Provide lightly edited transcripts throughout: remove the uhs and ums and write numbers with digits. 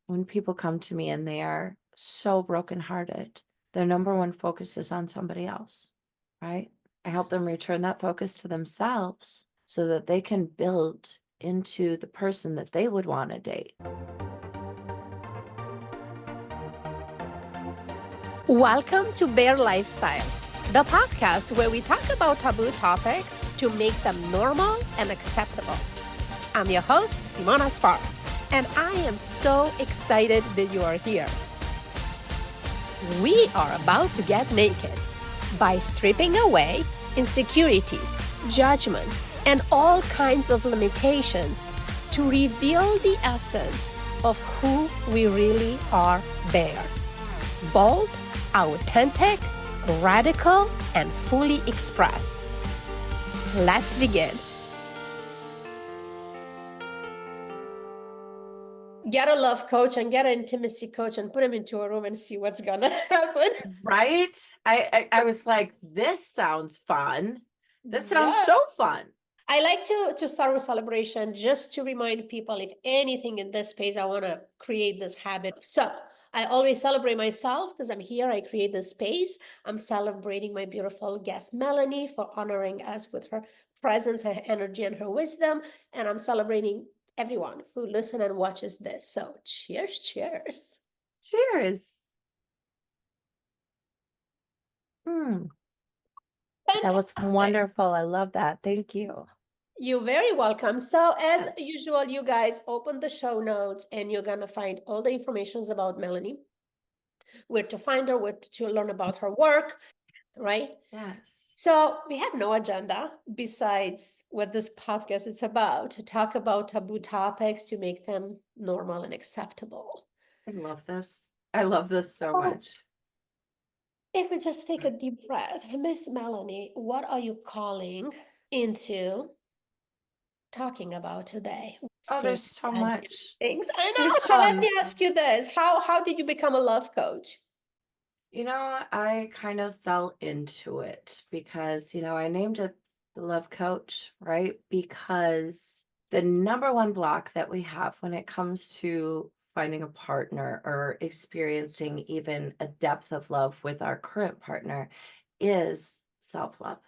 when people come to me and they are so brokenhearted, their number one focus is on somebody else, right? I help them return that focus to themselves so that they can build into the person that they would want to date. Welcome to Bear Lifestyle, the podcast where we talk about taboo topics to make them normal and acceptable. I'm your host, Simona Spark, and I am so excited that you are here. We are about to get naked by stripping away insecurities, judgments, and all kinds of limitations to reveal the essence of who we really are there. Bold, authentic, radical, and fully expressed. Let's begin. Get a love coach and get an intimacy coach and put them into a room and see what's gonna happen. Right? I was like, this sounds fun. This sounds so fun. I like to start with celebration just to remind people if anything in this space, I want to create this habit. So I always celebrate myself because I'm here. I create this space. I'm celebrating my beautiful guest, Melanie, for honoring us with her presence, her energy, and her wisdom. And I'm celebrating everyone who listens and watches this. So cheers, cheers. Cheers. That was Fantastic. wonderful. I love that. Thank you. You're very welcome. So as usual, you guys open the show notes and you're going to find all the information about Melanie, where to find her, where to learn about her work, right? Yes. So we have no agenda besides what this podcast is about, to talk about taboo topics to make them normal and acceptable. I love this. I love this so much. If we just take a deep breath, Miss Melanie, what are you calling into talking about today? Oh, there's so much. Things. I know. So let me ask you this. How did you become a love coach? I kind of fell into it because, I named it the love coach, right? Because the number one block that we have when it comes to finding a partner or experiencing even a depth of love with our current partner is self-love.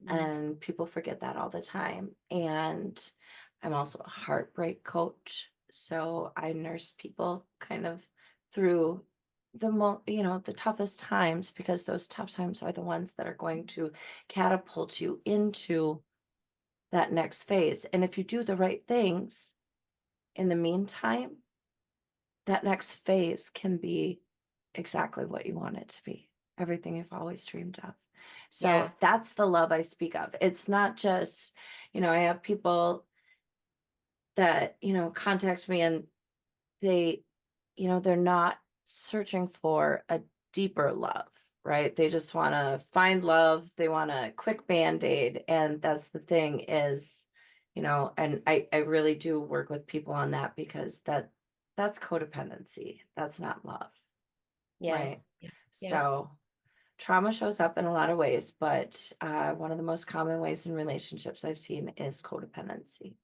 And people forget that all the time. And I'm also a heartbreak coach. So I nurse people kind of through the toughest times, because those tough times are the ones that are going to catapult you into that next phase. And if you do the right things in the meantime, that next phase can be exactly what you want it to be. Everything you've always dreamed of. So that's the love I speak of. It's not just, I have people that, contact me and they, they're not searching for a deeper love, right? They just want to find love. They want a quick Band-Aid. And that's the thing is, and I really do work with people on that, because that's codependency. That's not love. Right. So trauma shows up in a lot of ways, but one of the most common ways in relationships I've seen is codependency.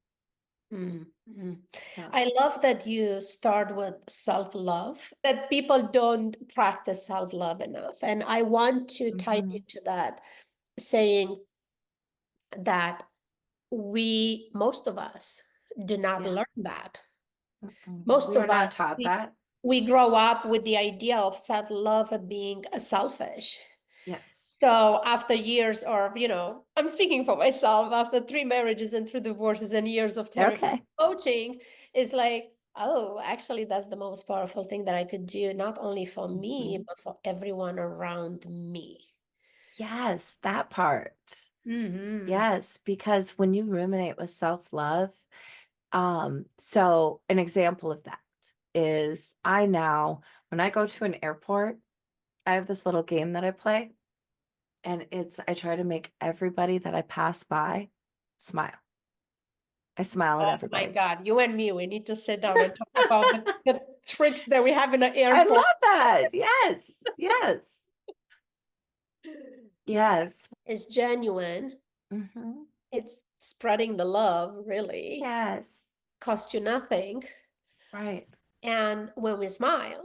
So. I love that you start with self-love, that people don't practice self-love enough. And I want to tie into that, saying that most of us do not learn that. Most We are of not us, taught that. we grow up with the idea of self-love being selfish. Yes. So after years, or, I'm speaking for myself, after 3 marriages and 3 divorces and years of therapy coaching, is like, oh, actually, that's the most powerful thing that I could do, not only for me, but for everyone around me. Yes, that part. Yes, because when you ruminate with self-love, so an example of that is when I go to an airport, I have this little game that I play, and I try to make everybody that I pass by smile. I smile at everybody. Oh my God, you and me, we need to sit down and talk about the tricks that we have in the airport. I love that. Yes, yes. Yes. It's genuine. It's spreading the love, really. Yes. Cost you nothing. Right. And when we smile,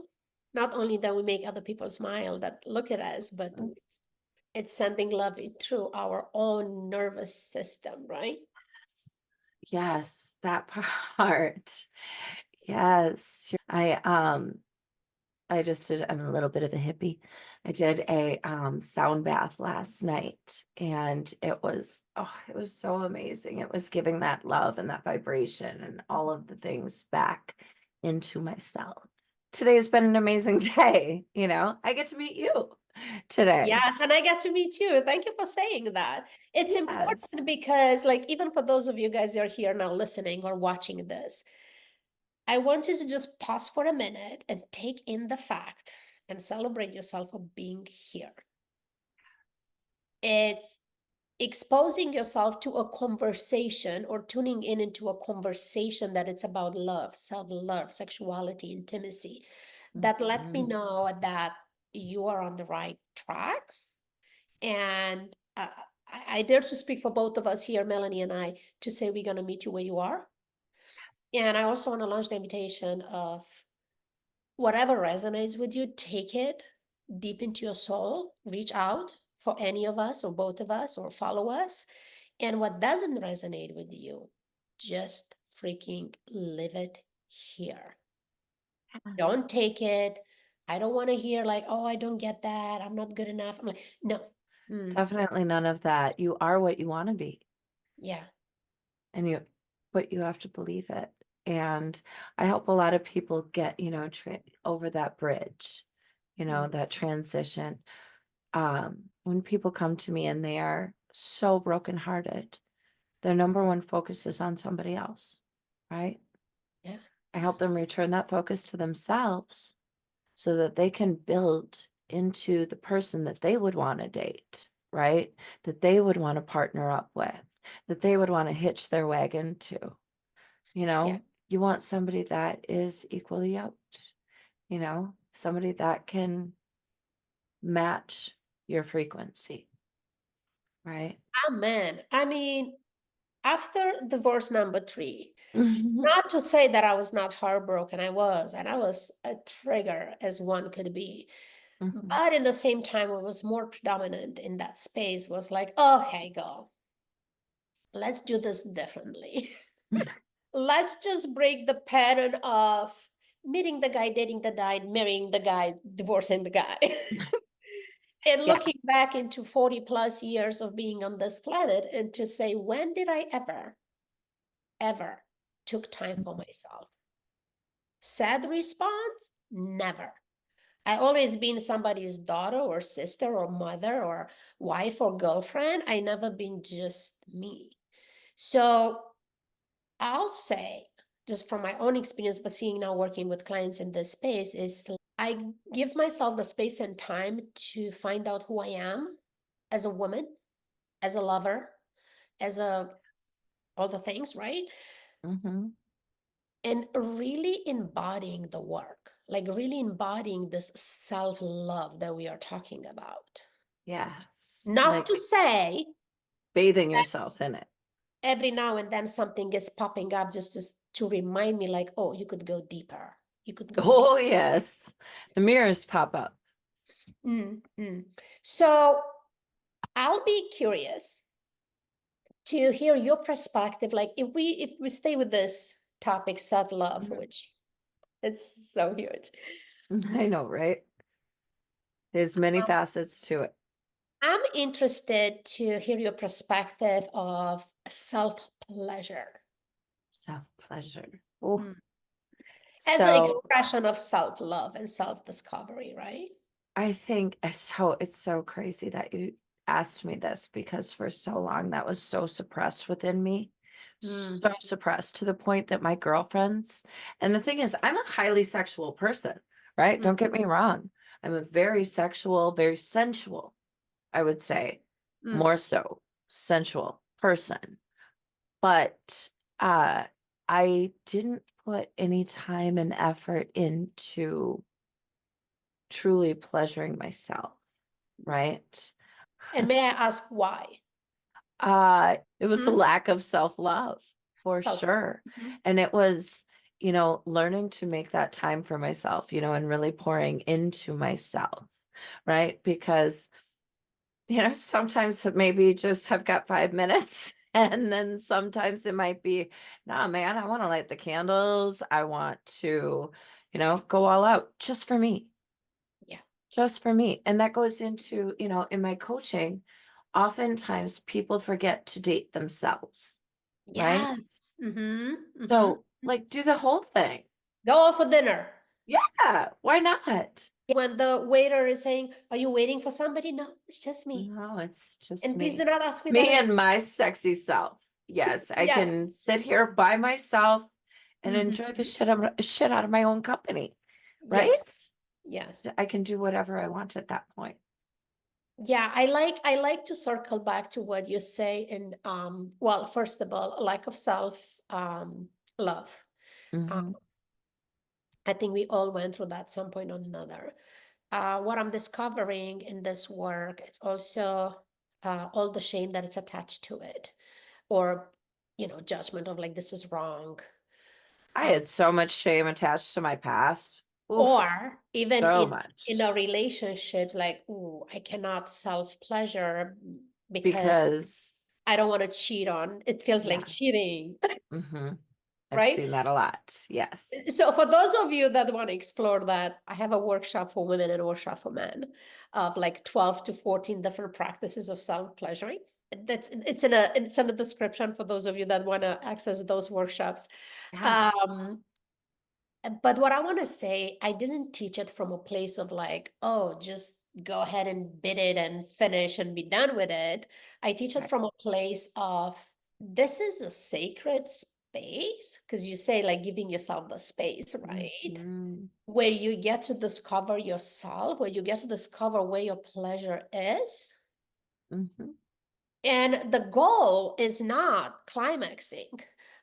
not only that we make other people smile that look at us, but it's sending love through our own nervous system, right? Yes, yes, that part. Yes. I just did, I'm a little bit of a hippie. I did a sound bath last night and it was so amazing. It was giving that love and that vibration and all of the things back into myself. Today's been an amazing day, you know. I get to meet you today. Yes, and I get to meet you. Thank you for saying that. It's Yes. important because, like, even for those of you guys that are here now listening or watching this, I want you to just pause for a minute and take in the fact and celebrate yourself for being here. It's exposing yourself to a conversation or tuning in into a conversation that it's about love, self-love, sexuality, intimacy. That let me Mhm. know that you are on the right track. And I dare to speak for both of us here, Melanie and I, to say we're going to meet you where you are. And I also want to launch the invitation of whatever resonates with you, take it deep into your soul, reach out for any of us or both of us or follow us. And what doesn't resonate with you, just freaking live it here. Don't Yes. take it. I don't want to hear like, oh, I don't get that. I'm not good enough. I'm like, no. Definitely none of that. You are what you want to be. Yeah. And but you have to believe it. And I help a lot of people get, you know, over that bridge, you know, Mm, that transition. When people come to me and they are so brokenhearted, their number one focus is on somebody else, right? yeah. I help them return that focus to themselves so that they can build into the person that they would want to date, right? That they would want to partner up with, that they would want to hitch their wagon to. You Yeah. know, you want somebody that is equally yoked, you know, somebody that can match your frequency, right? Amen. I mean, after divorce number three, Mhm. not to say that I was not heartbroken, I was, and I was a trigger as one could be. Mhm. But in the same time, what was more predominant in that space was like, okay, girl, let's do this differently. Let's just break the pattern of meeting the guy, dating the guy, marrying the guy, divorcing the guy. And Yeah. looking back into 40 plus years of being on this planet and to say, when did I ever took time for myself? Sad response? Never. I always been somebody's daughter or sister or mother or wife or girlfriend. I never been just me. So I'll say, just from my own experience, but seeing now working with clients in this space, is I give myself the space and time to find out who I am as a woman, as a lover, as a all the things, right? Hmm. And really embodying the work, like really embodying this self-love that we are talking about. Yes. Not to Like say bathing yourself in it. every now and then something is popping up just to remind me like, oh, you could go deeper. You could go deep. Oh, yes. The mirrors pop up. Mm. So I'll be curious to hear your perspective. Like if we stay with this topic, self-love, Mhm. which it's so huge. I know, right? There's many facets to it. I'm interested to hear your perspective of self-pleasure. Self-pleasure. Oh, Mm. As an so expression of self-love and self-discovery, right? I think it's so crazy that you asked me this because for so long that was so suppressed within me. Mm. So suppressed to the point that my girlfriends, and the thing is, I'm a highly sexual person, right? Mm. Don't get me wrong. I'm a very sexual, very sensual, I would say, Mm. more so sensual person. But I didn't put any time and effort into truly pleasuring myself, right? And may I ask why? It was a Mm. lack of self-love for Self. sure. Mhm. And it was learning to make that time for myself, and really pouring into myself, right? Because, sometimes it maybe just have got 5 minutes. And then sometimes it might be, nah, man, I want to light the candles. I want to, go all out just for me, Yeah. just for me. And that goes into, in my coaching, oftentimes people forget to date themselves, right? Yes. Mm-hmm. Mm-hmm. So, like, do the whole thing. Go out for dinner. Yeah, why not? When the waiter is saying, "Are you waiting for somebody?" No, it's just me. No, it's just And please do me. not ask me that Me again. and my sexy self. Yes, I can Yes. sit here by myself and enjoy the Mm-hmm. shit out of my own company, right? Yes. Yes. I can do whatever I want at that point. Yeah, I like to circle back to what you say and well, first of all, a lack of self love. Uh, Hmm. I think we all went through that some point or another. What I'm discovering in this work, it's also all the shame that is attached to it, or judgment of like this is wrong. I Uh, had so much shame attached to my past. Oof, or even so in our much. relationships, like, oh, I cannot self pleasure because Because, I don't want to cheat on. It feels like yeah. cheating, Hmm. I've right? seen that a lot. Yes. So for those of you that want to explore that, I have a workshop for women and a workshop for men of like 12 to 14 different practices of self-pleasuring. It's in the description for those of you that want to access those workshops. Yeah. Um, but what I want to say, I didn't teach it from a place of like, oh, just go ahead and bid it and finish and be done with it. I teach it Right. from a place of this is a sacred space, because you say like giving yourself the space, right? Hmm. Where you get to discover yourself, where you get to discover where your pleasure is. Hmm. And the goal is not climaxing.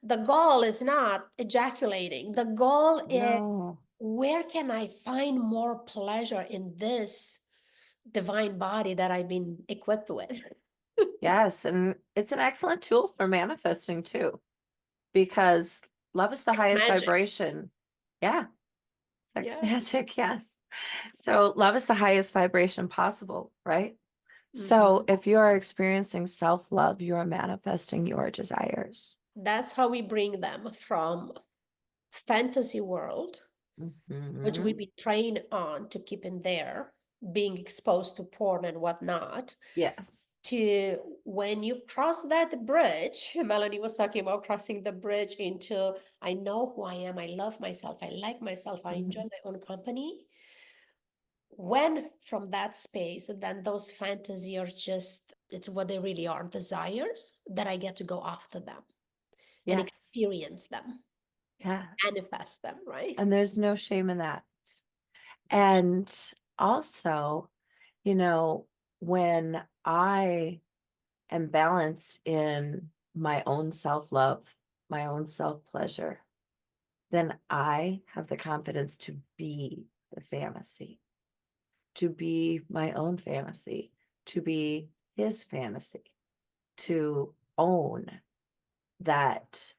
The goal is not ejaculating. The goal is No. where can I find more pleasure in this divine body that I've been equipped with? Yes, and it's an excellent tool for manifesting too, because love is the It's highest magic. vibration. Yeah, sex Yeah. magic, yes. So love is the highest vibration possible, right? So Mhm. if you are experiencing self-love, you are manifesting your desires. That's how we bring them from fantasy world, which Hmm. we've been trained on to keep in there, being exposed to porn and whatnot, Yes. to when you cross that bridge. Melanie was talking about crossing the bridge into I know who I am, I love myself, I like myself, I enjoy Mhm. my own company. When from that space, then those fantasies are just, it's what they really are, desires that I get to go after them and Yes. experience them, Yes. manifest them, right? And there's no shame in that. And also, you know, when I am balanced in my own self-love, my own self-pleasure, then I have the confidence to be the fantasy, to be my own fantasy, to be his fantasy, to own that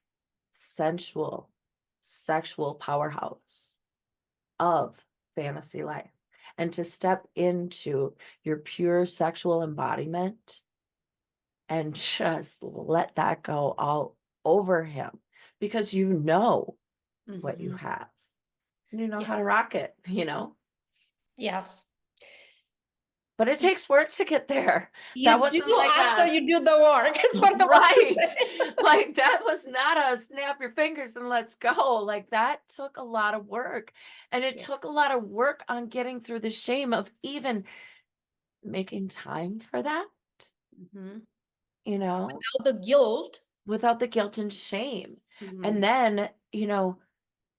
sensual, sexual powerhouse of fantasy life, and to step into your pure sexual embodiment and just let that go all over him, because you know what you Mhm. have. You know Yeah. how to rock it, you know? Yes. But it takes work to get there. That You do wasn't like after a you do the work. It's what I want to right. say. Like that was not a snap your fingers and let's go. Like that took a lot of work. And it Yeah. took a lot of work on getting through the shame of even making time for that, Mhm. you know, Without the guilt. without the guilt and shame. And Mhm. then,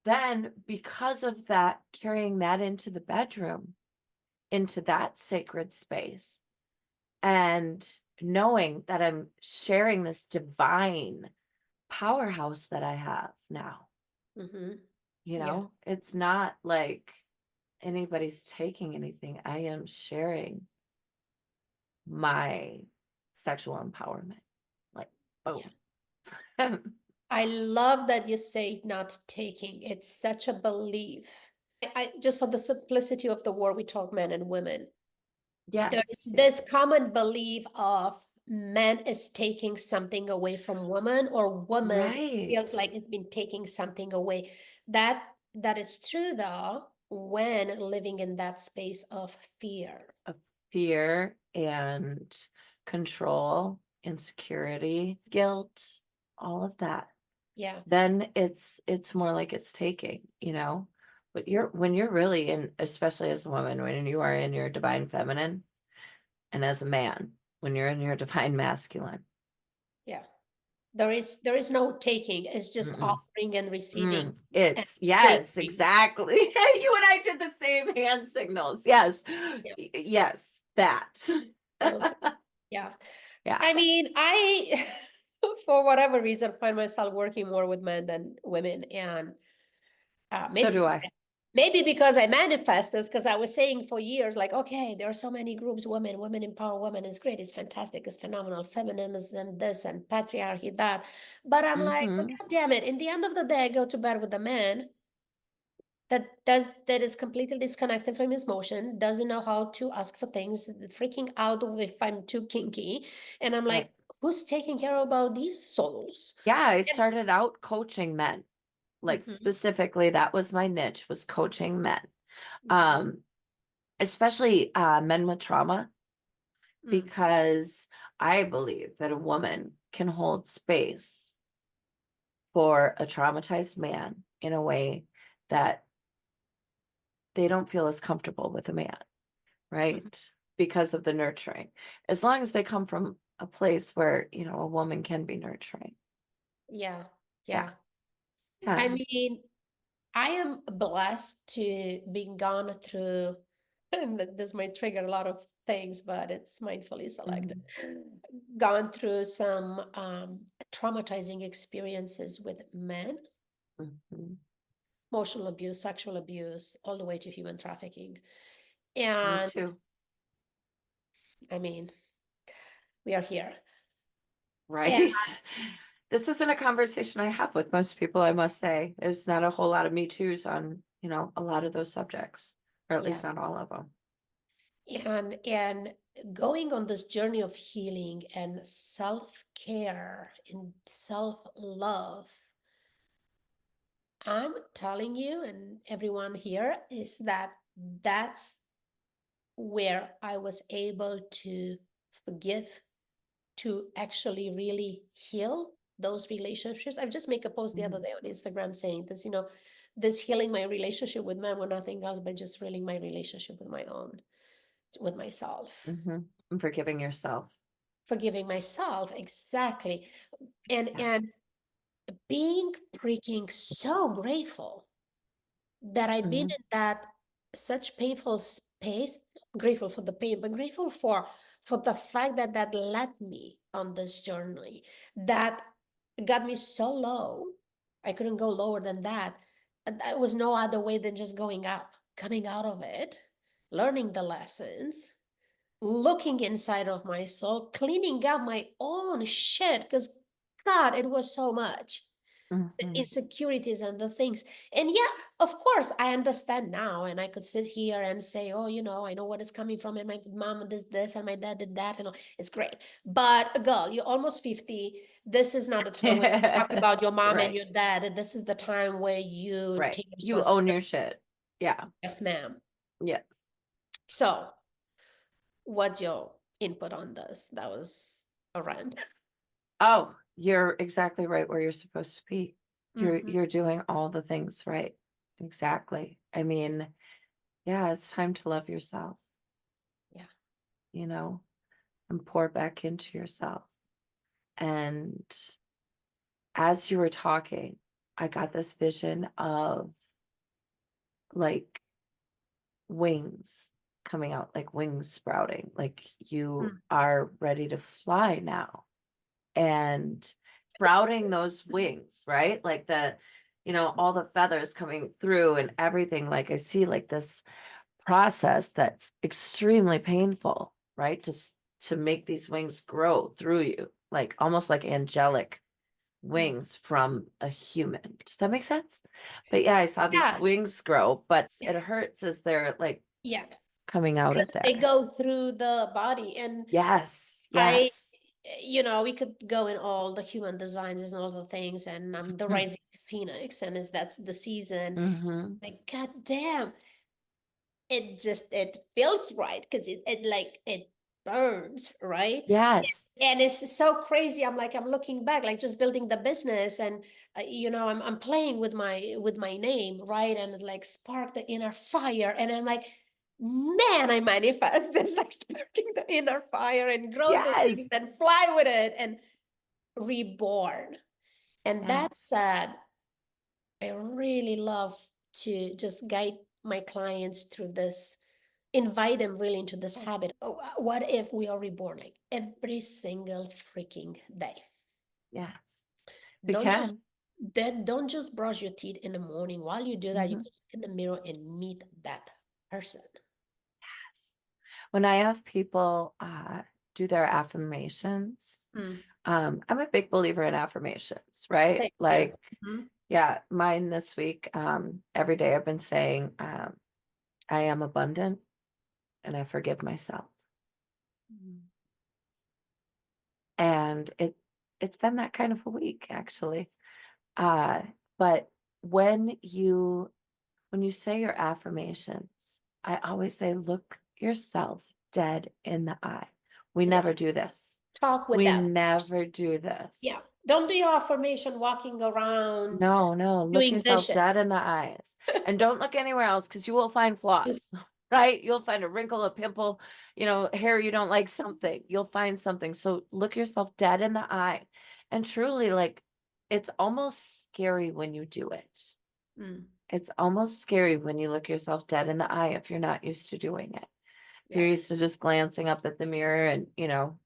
then because of that, carrying that into the bedroom, into that sacred space, and knowing that I'm sharing this divine powerhouse that I have now, Mhm. Yeah. it's not like anybody's taking anything. I am sharing my sexual empowerment. Like, Yeah. boom. I love that you say not taking. It's such a belief. Just for the simplicity of the word, we talk men and women. There's Yes. this common belief of man is taking something away from woman, or woman Right. feels like it's been taking something away. That is true though, when living in that space of fear. Of fear and control, insecurity, guilt, all of that. Yeah. Then it's more like it's taking, you know. But when you're really in, especially as a woman, when you are in your divine feminine, and as a man, when you're in your divine masculine. Yeah. There is no taking. It's just Mm-mm. offering and receiving and It's yes, sharing. exactly. You and I did the same hand signals. Yes. Yeah. Yes, that. So true. Yeah. Yeah, I mean, I for whatever reason find myself working more with men than women, and so maybe do I. maybe because I manifest this, because I was saying for years, like, okay, there are so many groups, women empower women is great, it's fantastic, it's phenomenal, feminism, this and patriarchy, that. But I'm like, but Hmm. God damn it, in the end of the day, I go to bed with a man that is completely disconnected from his emotion, doesn't know how to ask for things, freaking out if I'm too kinky. And I'm Right. like, who's taking care about these souls? Yeah, I And, started out coaching men. Like mhm, specifically, that was my niche, was coaching men. mhm, Um, especially men with trauma, mm, because I believe that a woman can hold space for a traumatized man in a way that they don't feel as comfortable with a man, mhm. right? Because of the nurturing. As long as they come from a place where, a woman can be nurturing. Yeah, Yeah. yeah. I Yeah. mean, I am blessed to be gone through, and this might trigger a lot of things, but it's mindfully selected. Mhm. Gone through some traumatizing experiences with men, Mhm. emotional abuse, sexual abuse, all the way to human trafficking. Me And too. I mean, we are here. And Right? This isn't a conversation I have with most people, I must say. There's not a whole lot of Me Too's on, a lot of those subjects, or at yeah, least not all of them. and going on this journey of healing and self-care and self-love, I'm telling you and everyone here is that that's where I was able to forgive, to actually really heal those relationships. I've just made a post the other Mhm. day on Instagram saying this, this healing my relationship with men were nothing else but just healing my relationship with my own, with myself, Mhm. And forgiving yourself. forgiving myself, exactly. and Yeah. and being freaking so grateful that I've been Mhm. in that such painful space, grateful for the pain, but grateful for the fact that that led me on this journey, that got me so low. I couldn't go lower than that. And there was no other way than just going up, coming out of it, learning the lessons, looking inside of my soul, cleaning up my own shit, because God, it was so much, the Mhm. insecurities and the things. And yeah, of course, I understand now. And I could sit here and say, oh, I know what is coming from. And my mom did this and my dad did that. And all. It's great. But girl, you're almost 50. This is not the time where you talk about your mom and Right. your dad. This is the time where you Right. take You own responsibility. your shit. Yeah. Yes, ma'am. Yes. So, what's your input on this? That was a rant. Oh, you're exactly right where you're supposed to be. You're Mhm. you're doing all the things right. Exactly. I mean, yeah, it's time to love yourself, Yeah. you know, and pour back into yourself. And as you were talking, I got this vision of like wings coming out, like wings sprouting, like you Mm. are ready to fly now. And sprouting those wings, right? Like all the feathers coming through and everything. Like I see like this process that's extremely painful, right? Just to make these wings grow through you, like almost like angelic Mm. wings from a human. Does that make sense? But yeah, I saw these Yes. wings grow, but it hurts as they're like Yeah. coming out Because of they there. go through the body. And Yes, I, yes. we could go in all the human designs and all the things, and I'm the rising phoenix, and that's the season. Mm-hmm. Like, God damn, it feels right because it burns, right? Yes. And it's so crazy. I'm looking back, like just building the business, and I'm playing with my name, right? And it like spark the inner fire, and I'm like, man, I manifest this, like sparking the inner fire and grow the Yes. wings and fly with it and reborn. And Yes. that's sad. I really love to just guide my clients through this, invite them really into this habit. Oh, what if we are reborn like every single freaking day? Yes. We Don't just can. don't just brush your teeth in the morning. While you do that, you Mm-hmm. can look in the mirror and meet that person. Yes. When I have people do their affirmations, Mm. I'm a big believer in affirmations, right? Same here. Like, Mhm. yeah, mine this week, every day I've been saying, I am abundant and I forgive myself. Mm. And it's been that kind of a week actually. Uh, but when you when you say your affirmations, I always say, look yourself dead in the eye. We Yeah. never do this. Talk with We them. never do Yeah. this. Don't do your affirmation walking around No, no, look doing yourself dead dishes. in the eyes and don't look anywhere else because you will find flaws, right? You'll find a wrinkle, a pimple, hair you don't like, something. You'll find something. So look yourself dead in the eye and truly, like, it's almost scary when you do it. Mm. It's almost scary when you look yourself dead in the eye if you're not used to doing it. If you're Yeah. used to just glancing up at the mirror and,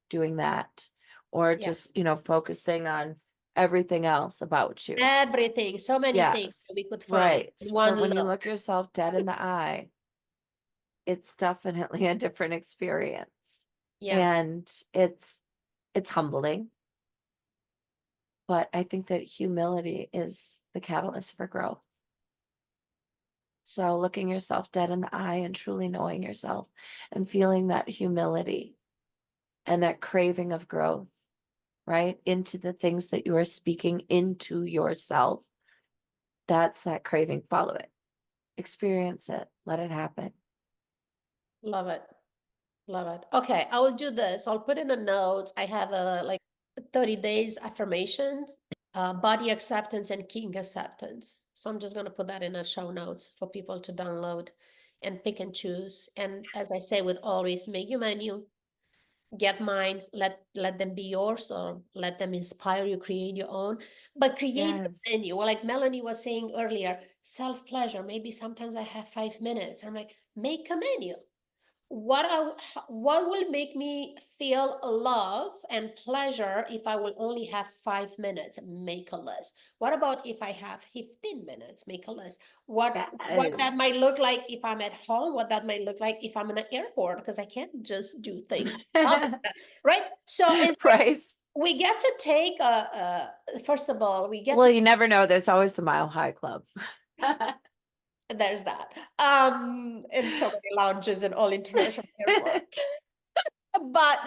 doing that, or Yeah. just, focusing on everything else about you. Everything. So many things that we Yes, could find right. in But one when you look. look yourself dead in the eye, it's definitely a different experience. Yes. And it's humbling, but I think that humility is the catalyst for growth. So looking yourself dead in the eye and truly knowing yourself and feeling that humility and that craving of growth, right? Into the things that you are speaking into yourself. That's that craving. Follow it, experience it, let it happen. Love it. Love it. Okay, I will do this. I'll put in the notes. I have a like 30 days affirmations, body acceptance and king acceptance. So I'm just going to put that in the show notes for people to download and pick and choose. And as I say, with always make your menu, get mine, let them be yours, or let them inspire you, create your own, but create the Yes. menu. Well, like Melanie was saying earlier, self-pleasure. Maybe sometimes I have 5 minutes. I'm like, make a menu. What will make me feel love and pleasure if I will only have 5 minutes? Make a list. What about if I have 15 minutes? Make a list. What that might Yes. look like if I'm at home, what that might look like if I'm in an airport, because I can't just do things public, right? So it's like Right. we get to take first of all, we get Well, to you never know. There's always the Mile High Club. there's that. In so many lounges in all international airports. But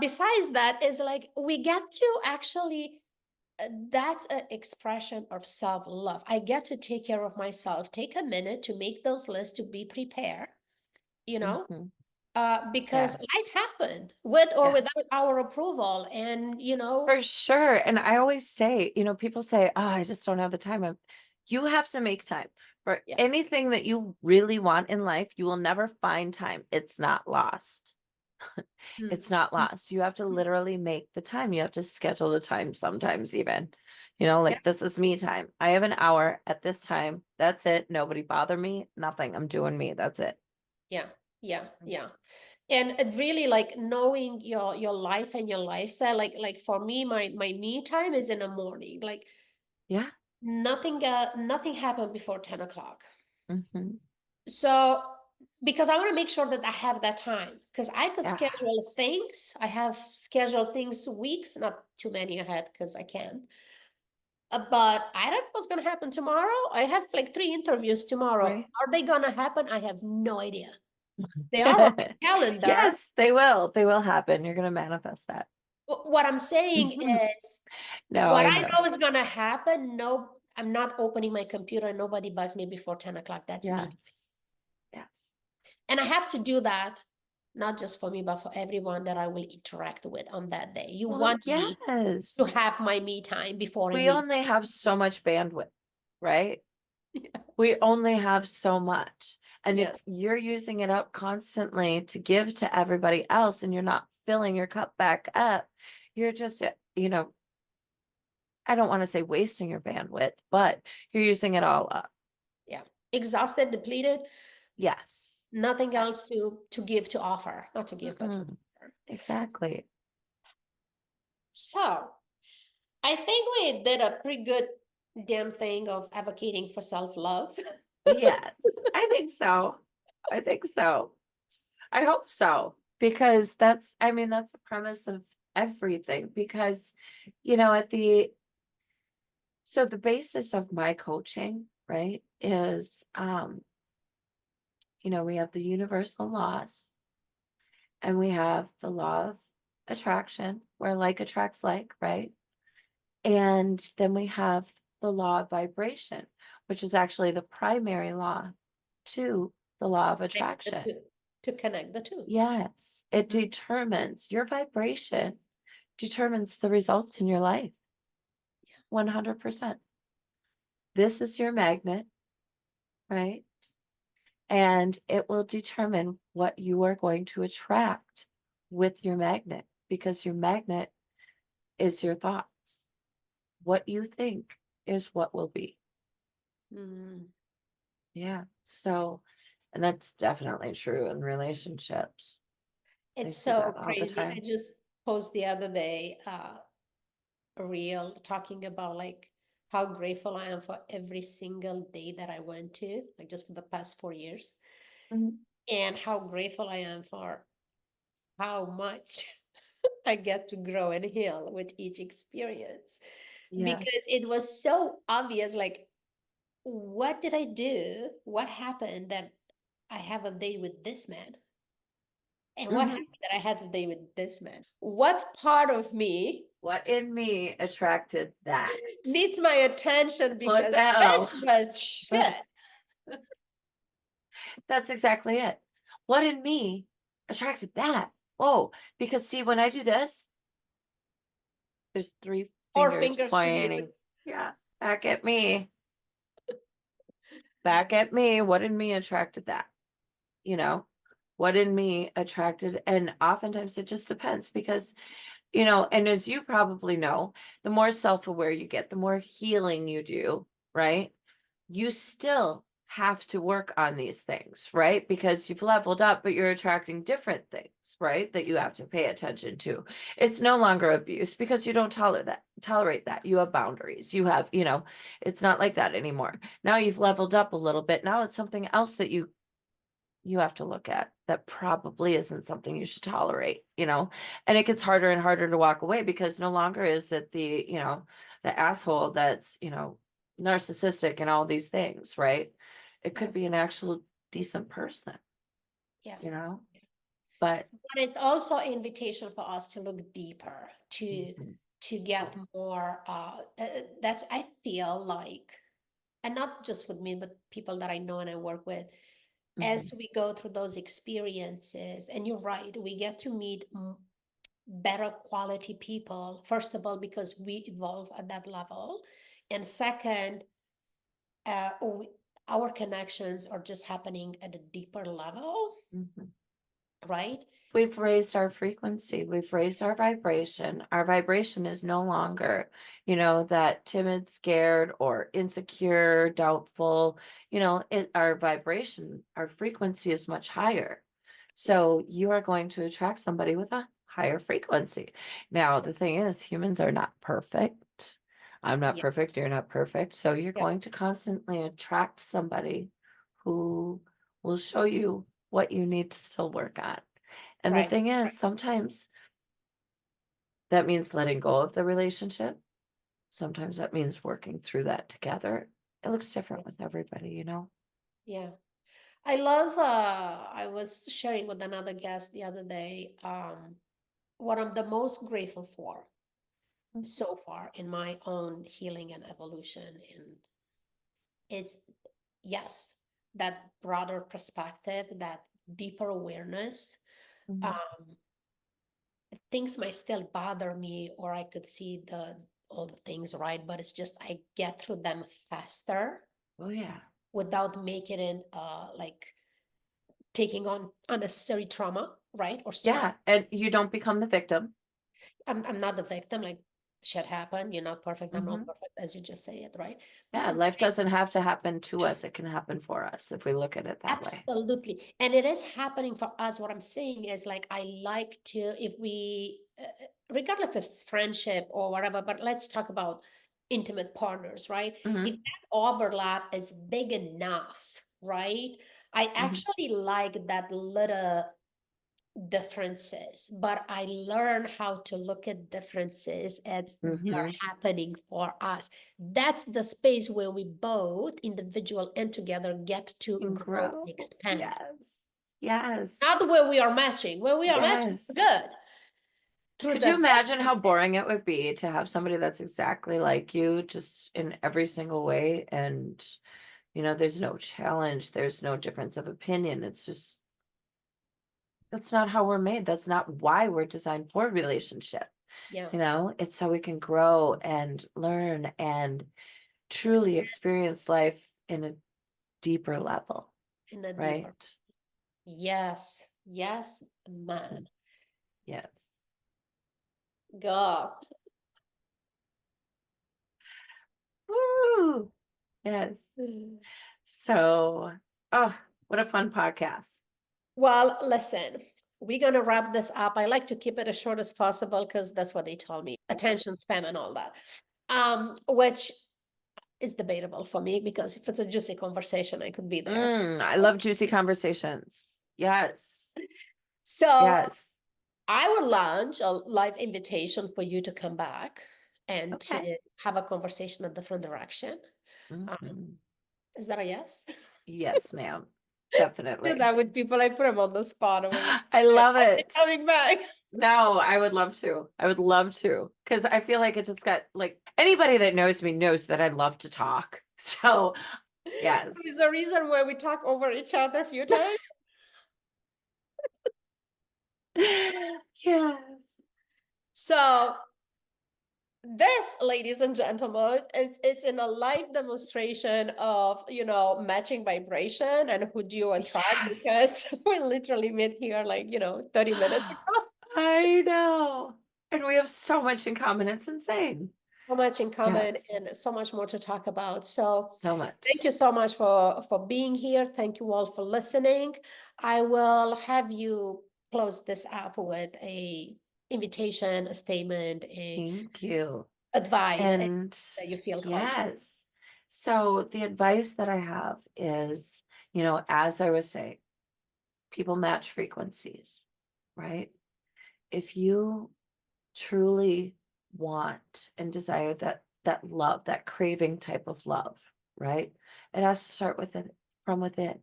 besides that is like we get to actually that's an expression of self-love. I get to take care of myself, take a minute to make those lists, to be prepared, you know, Mhm. because Yes. life happened with or Yes. without our approval. And For sure. And I always say, people say, oh, I just don't have the time. You have to make time for yeah. anything that you really want in life. You will never find time. It's not lost. Mm. It's not Mm. lost. You have to Mm. literally make the time. You have to schedule the time sometimes, even, Yeah. like this is me time. I have an hour at this time. That's it. Nobody bother me. Nothing. I'm doing me. That's it. Yeah. Yeah. Yeah. And it really like knowing your life and your lifestyle. Like for me, my me time is in the morning. Like Yeah. nothing happened before 10 o'clock. Hmm. So because I want to make sure that I have that time, because I could schedule Yes. things. I have scheduled things weeks, not too many ahead because I can. But I don't know what's going to happen tomorrow. I have like 3 interviews tomorrow. Right. Are they going to happen? I have no idea. They are on my calendar. Yes, they will. They will happen. You're going to manifest that. What I'm saying is, No, what I I know. know is going to happen. No, I'm not opening my computer and nobody bugs me before 10 o'clock. That's me. Yes. Yes. And I have to do that, not just for me, but for everyone that I will interact with on that day. You Well, want me to yes. have my me time before a We meeting. only have so much bandwidth, right? We Yes. only have so much. And if Yes. you're using it up constantly to give to everybody else and you're not filling your cup back up, you're just, I don't want to say wasting your bandwidth, but you're using it all up. Yeah. Exhausted, depleted, Yes. nothing Yes. else to give, to offer. Not to give, but to Mm-mm. offer. Exactly. So I think we did a pretty good damn thing of advocating for self-love. Yes, I think so. I think so. I hope so. Because that's the premise of everything. Because, so the basis of my coaching, right, is we have the universal laws and we have the law of attraction, where like attracts like, right? And then we have the law of vibration, which is actually the primary law to the law of Connect the attraction. two, to connect the two. Yes, it Mhm. determines your vibration, determines the results in your life. 100%. This is your magnet, right? And it will determine what you are going to attract with your magnet, because your magnet is your thoughts. What you think is what will be. Mm. Yeah. So, and that's definitely true in relationships. I It's see so that all the crazy. I time. just posted the other day a reel talking about like how grateful I am for every single day that I went to, like just for the past 4 years, Mhm. and how grateful I am for how much I get to grow and heal with each experience. Because Yes. it was so obvious, like, what did I do? What happened that I have a date with this man? And what Mhm. happened that I had a date with this man? What part of me What in me attracted that? needs my attention What because the that hell? was shit. That's exactly it. What in me attracted that? Oh, because see, when I do this, there's three Or fingers fingers to you. pointing. Yeah, back at me. Back at me. What in me attracted that? You know, what in me attracted, and oftentimes it just depends because, and as you probably know, the more self-aware you get, the more healing you do, right? You still have to work on these things, right? Because you've leveled up, but you're attracting different things, right? That you have to pay attention to. It's no longer abuse because you don't tolerate that. You have boundaries. You have, it's not like that anymore. Now you've leveled up a little bit. Now it's something else that you have to look at that probably isn't something you should tolerate, and it gets harder and harder to walk away because no longer is it the asshole that's, narcissistic and all these things, right? It Yeah, could be an actual decent person, yeah. you know, but But it's also an invitation for us to look deeper, to Mhm. get more that's I feel like, and not just with me, but people that I know and I work with, as Mhm. we go through those experiences, and you're right, we get to meet better quality people, first of all, because we evolve at that level. And second, we, our connections are just happening at a deeper level, Mhm. right? We've raised our frequency, we've raised our vibration. Our vibration is no longer, that timid, scared, or insecure, doubtful. Our vibration, our frequency is much higher. Yeah, So you are going to attract somebody with a higher frequency. Now, the thing is, humans are not perfect. I'm not yeah, perfect, you're not perfect. So you're yeah, going to constantly attract somebody who will show you what you need to still work on. And the Right. thing is, sometimes that means letting go of the relationship. Sometimes that means working through that together. It looks different with everybody, you know? Yeah. I love, I was sharing with another guest the other day, what I'm the most grateful for Mhm. so far in my own healing and evolution. And it's, yes, that broader perspective, that deeper awareness. Mhm. Um, Things might still bother me, or I could see all the things right, but it's just I get through them faster Oh, yeah. without making it like taking on unnecessary trauma, right? Or stress. Yeah. And you don't become the victim. I'm not the victim, like shit happened, you're not perfect, I'm not Mhm. perfect, as you just say it, right? But Yeah. I'm Life doesn't have to happen to us, it can happen for us if we look at it that way. absolutely. And it is happening for us. What I'm saying is like, I like to, if we, regardless if it's friendship or whatever, but let's talk about intimate partners, right? If Mhm. that overlap is big enough, right? I Mhm. actually like that little differences, but I learn how to look at differences as they're Mhm. happening for us. That's the space where we both, individual and together, get to And grow grow. and expand. Yes. Not Yes. where we are matching. Where we are matching, we're Yes. good. Through Could you the imagine how difference, boring it would be to have somebody that's exactly like you, just in every single way? And, there's no challenge, there's no difference of opinion. It's just, that's not how we're made. That's not why we're designed for a relationship. yeah, It's so we can grow and learn and truly expand experience life in a deeper level, in a deeper. right? Yes, yes, man. Yes. God. Woo! Yes. So, oh, what a fun podcast. Well, listen, we're going to wrap this up. I like to keep it as short as possible because that's what they told me, attention Yes. span and all that. Which is debatable for me because if it's a juicy conversation, I could be there. I love juicy conversations. Yes. So Yes. I will launch a live invitation for you to come back and Okay. to have a conversation a different direction. Um, Mhm. is that a yes? Yes, ma'am. Do Definitely. that with people. I put them on the spot. I'm like, I love "Are they it. coming back?" No, I would love to. I would love to. Because I feel like it just got like anybody that knows me knows that I love to talk. So, There's yes. a reason why we talk over each other a few times. Yes. So this, ladies and gentlemen, it's in a live demonstration of, matching vibration and who do you attract Yes. because we literally met here like, 30 minutes ago. I know. And we have so much in common. It's insane. So much in common Yes. and so much more to talk about. So So thank much. you so much for being here. Thank you all for listening. I will have you close this up with a invitation, a statement, a Thank you. advice And that you feel called to. yes. So the advice that I have is, as I was saying, people match frequencies, right? If you truly want and desire that love, that craving type of love, right? It has to start with it from within.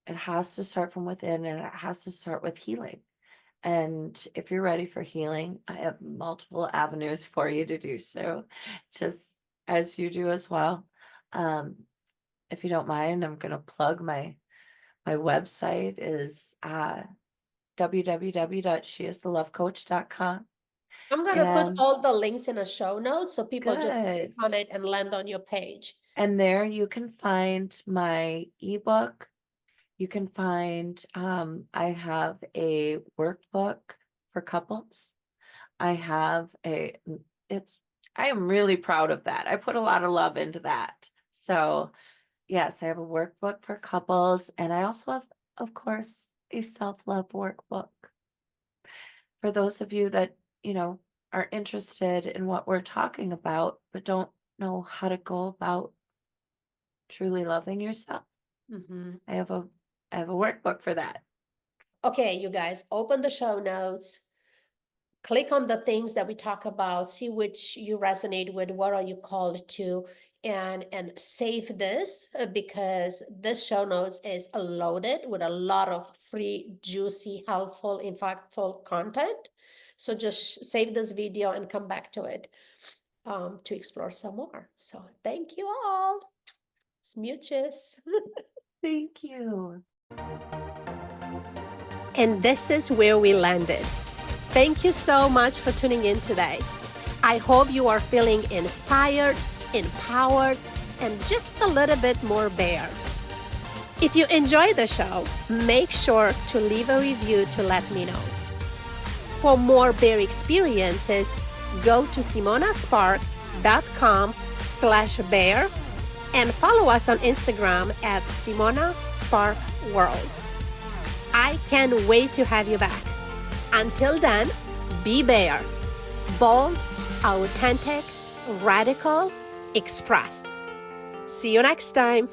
It has to start from within and it has to start with healing. And if you're ready for healing, I have multiple avenues for you to do so, just as you do as well. Um, if you don't mind, I'm going to plug my website is www.sheisthelovecoach.com. I'm gonna put And all the links in a show notes so people just click good. on it and land on your page. And there you can find my ebook. You can find, I have a workbook for couples. I have it's, I am really proud of that. I put a lot of love into that. So, yes, I have a workbook for couples, and I also have, of course, a self-love workbook for those of you that, are interested in what we're talking about, but don't know how to go about truly loving yourself. Hmm. I have a I have a workbook for that. Okay, you guys, open the show notes, click on the things that we talk about, see which you resonate with, what are you called to, and save this because this show notes is loaded with a lot of free, juicy, helpful, impactful content. So just save this video and come back to it to explore some more. So thank you all. Smooches. Thank you. And this is where we landed. Thank you so much for tuning in today. I hope you are feeling inspired, empowered, and just a little bit more bare. If you enjoy the show, make sure to leave a review to let me know. For more bare experiences, go to simonaspark.com/bare and follow us on Instagram at Simona Spark World. I can't wait to have you back. Until then, be bare, bold, authentic, radical, expressed. See you next time.